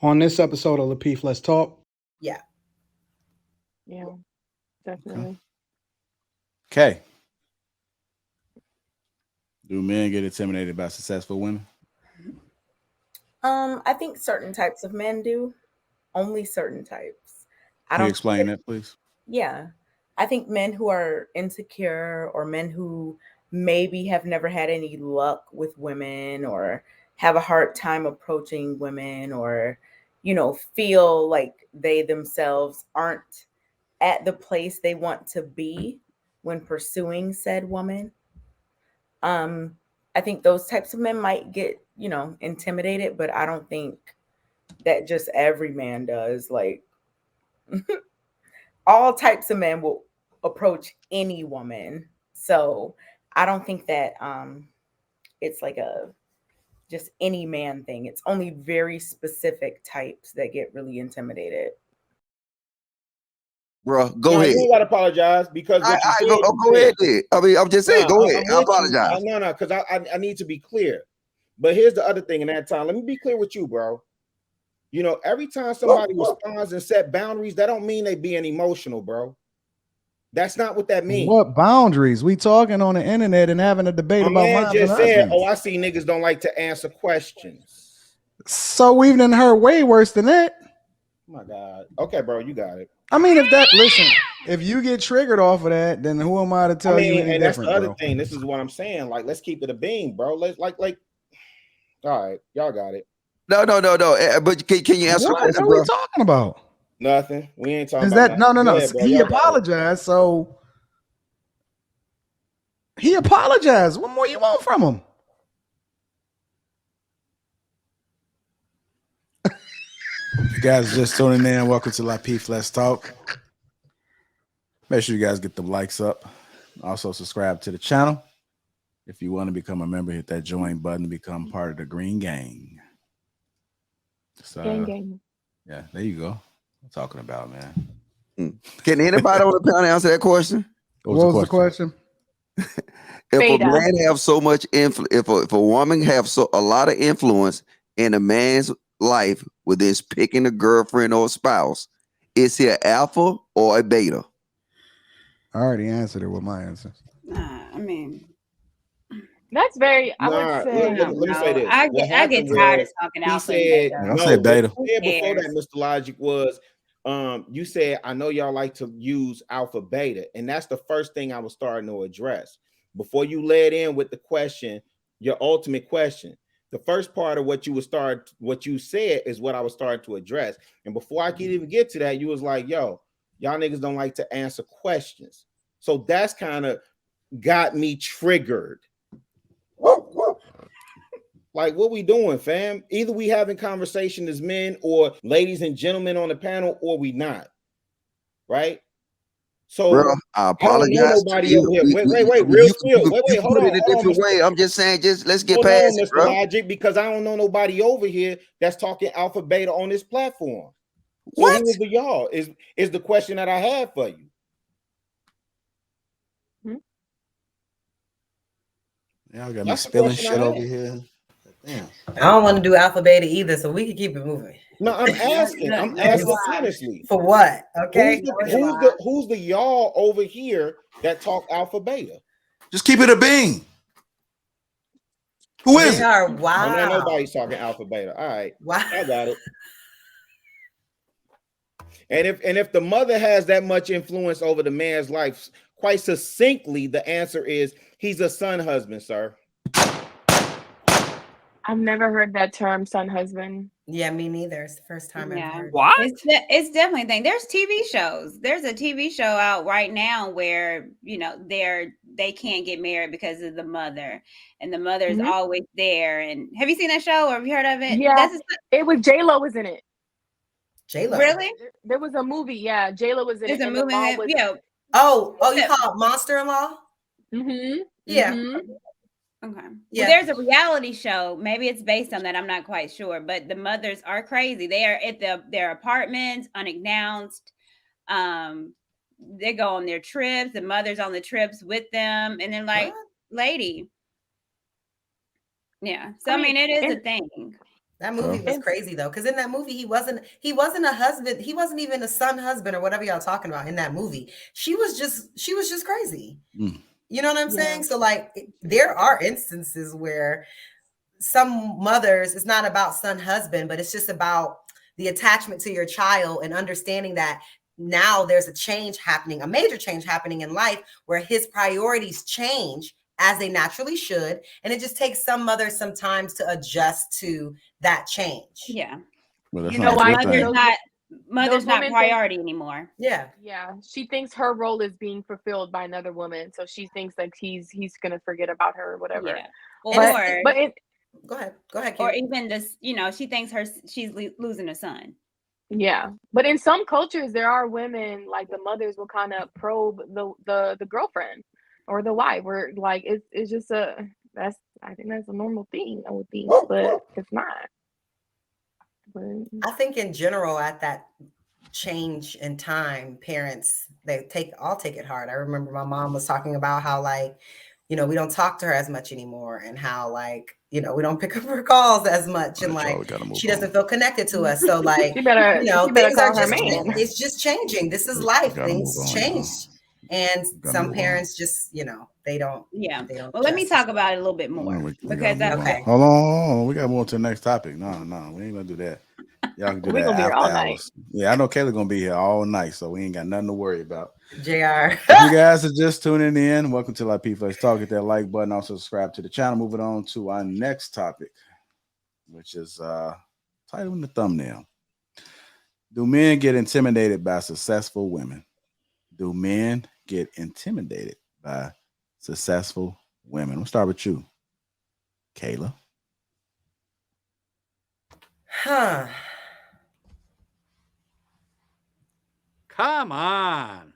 On this episode of Lapeef, Let's Talk. Yeah. Yeah, definitely. Okay. Do men get intimidated by successful women? I think certain types of men do. Only certain types. I Can you don't explain that, please? Yeah. I think men who are insecure or men who maybe have never had any luck with women or have a hard time approaching women or, feel like they themselves aren't at the place they want to be when pursuing said woman. Um, I think those types of men might get, intimidated, but I don't think that just every man does. Like, all types of men will approach any woman. So I don't think that it's like a just any man thing. It's only very specific types that get really intimidated. Bro, go ahead. You ain't gotta apologize because what you said. Go ahead. Then. I mean, I'm just saying, go ahead. I apologize. No, because I need to be clear. But here's the other thing in that time. Let me be clear with you, bro. Every time somebody responds and set boundaries, that don't mean they being emotional, bro. That's not what that means. What boundaries? We talking on the internet and having a debate about man just said, "Oh, I see niggas don't like to answer questions." So we've done heard way worse than that. Oh my God. Okay, bro, you got it. I mean, if you get triggered off of that, then who am I to tell you anything different, that's the other thing. This is what I'm saying. Like, let's keep it a beam, bro. Let's like. All right, y'all got it. No. But can you answer? What are we talking about? Nothing. We ain't talking. Is about that no? ahead, He apologized, so he apologized. What more you want from him? You guys just tuning in. Welcome to Lapeef, Let's Talk. Make sure you guys get the likes up. Also subscribe to the channel. If you want to become a member, hit that join button to become part of the Green Gang. Gang. Yeah, there you go. I'm talking about, man. Can anybody on the panel answer that question? What was the question? If a man have so much influence, if a woman have a lot of influence in a man's life, whether it's picking a girlfriend or a spouse, is he an alpha or a beta? I already answered it with my answer. I mean, that's very. I would say. Let me say this. I get tired of talking alpha. I said beta. Before that, Mr. Logic was, you said, I know y'all like to use alpha beta, and that's the first thing I was starting to address. Before you led in with the question, your ultimate question, the first part of what you said is what I was starting to address. And before I could even get to that, you was like, yo, y'all niggas don't like to answer questions. So that's kind of got me triggered. Like, what we doing, fam? Either we having conversation as men or ladies and gentlemen on the panel, or we not. Right? So bro, I apologize. Wait, real spill. Wait, hold on. In a different way. I'm just saying, let's get hold past on, it, bro. Logic, because I don't know nobody over here that's talking alpha beta on this platform. So what? Who is the y'all? Is the question that I have for you. Y'all got me spilling shit over here. Damn. I don't want to do alpha beta either, so we can keep it moving. No, I'm asking. I'm asking honestly. For what? Okay. Who's the y'all over here that talk alpha beta? Just keep it a bean. Who is it? Wow. No, nobody's talking alpha beta. All right. Wow. I got it. And if the mother has that much influence over the man's life, quite succinctly, the answer is he's a son husband, sir. I've never heard that term, son husband. Yeah, me neither. It's the first time I've heard. What? It's definitely a thing. There's TV shows. There's a TV show out right now where they can't get married because of the mother, and the mother's always there. And have you seen that show or have you heard of it? Yeah, it was J-Lo was in it. J-Lo, really? There was a movie. Yeah, J-Lo was in it. There's a movie. Oh, you call it Monster-in-Law? Mm-hmm. Yeah. Mm-hmm. Okay. Yeah. Well, there's a reality show. Maybe it's based on that. I'm not quite sure. But the mothers are crazy. They are at their apartments unannounced. They go on their trips. The mother's on the trips with them, and then like, lady. Yeah. So I mean, it is a thing. That movie was crazy though, because in that movie he wasn't a husband. He wasn't even a son husband or whatever y'all talking about in that movie. She was just crazy. You know what I'm saying? So like there are instances where some mothers, it's not about son husband, but it's just about the attachment to your child and understanding that now there's a change happening, a major change happening in life where his priorities change as they naturally should. And it just takes some mothers some time to adjust to that change. Yeah. Well, you know why mother's not priority anymore. Yeah. Yeah. She thinks her role is being fulfilled by another woman. So she thinks like he's gonna forget about her or whatever. Yeah. Go ahead. Or even this, she thinks she's losing a son. Yeah. But in some cultures there are women, like the mothers will kind of probe the girlfriend or the wife, where like it's just I think that's a normal thing, I would think, but it's not. But I think in general, at that change in time, parents, I'll take it hard. I remember my mom was talking about how like, we don't talk to her as much anymore, and how like, we don't pick up her calls as much, and like she doesn't feel connected to us. So like, things are just it's just changing. This is life. Things change. And some parents just, they don't. Yeah. Well, let me talk about it a little bit more. Because hold on. We got to move on to the next topic. No, we ain't gonna do that. Y'all can do that after hours. Yeah, I know Kayla's gonna be here all night, so we ain't got nothing to worry about. JR. If you guys are just tuning in, welcome to Lapeef Let's Talk. Hit that like button. Also subscribe to the channel. Moving on to our next topic, which is titled in the thumbnail. Do men get intimidated by successful women? Do men get intimidated by successful women? We'll start with you, Kayla. Come on.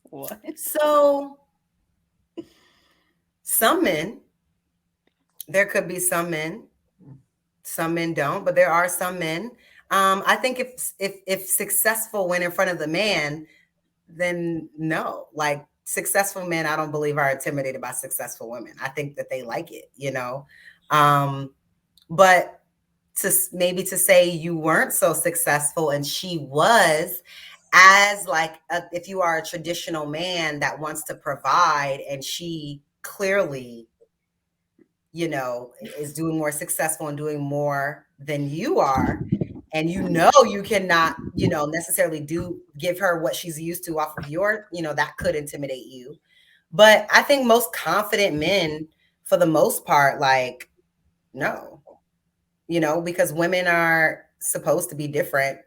What? So some men, there could be some men don't, but there are some men. I think if successful went in front of the man, then no. Like successful men, I don't believe are intimidated by successful women. I think that they like it, but to say you weren't so successful and she was, as like if you are a traditional man that wants to provide and she clearly is doing more successful and doing more than you are, and you cannot necessarily give her what she's used to off of your, that could intimidate you. But I think most confident men, for the most part, like, no, because women are supposed to be different.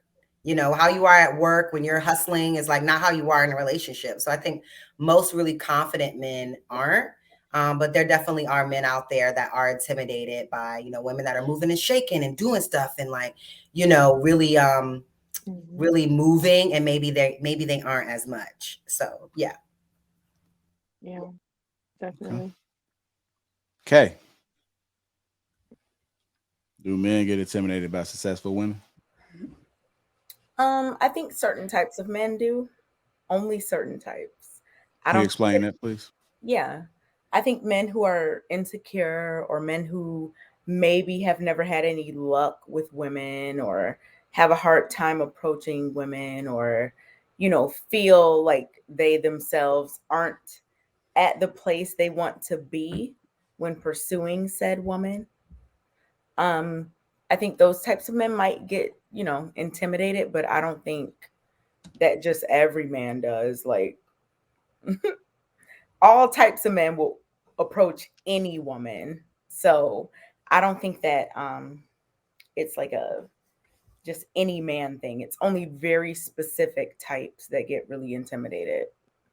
How you are at work when you're hustling is like not how you are in a relationship. So I think most really confident men aren't. But there definitely are men out there that are intimidated by, women that are moving and shaking and doing stuff and like, really, really moving, and maybe they aren't as much. So yeah. Yeah, definitely. Okay. Do men get intimidated by successful women? I think certain types of men do. Only certain types. Can you explain that, please? Yeah. I think men who are insecure, or men who maybe have never had any luck with women, or have a hard time approaching women, or, feel like they themselves aren't at the place they want to be when pursuing said woman. I think those types of men might get, intimidated, but I don't think that just every man does. Like all types of men will approach any woman. So I don't think that it's like a just any man thing. It's only very specific types that get really intimidated.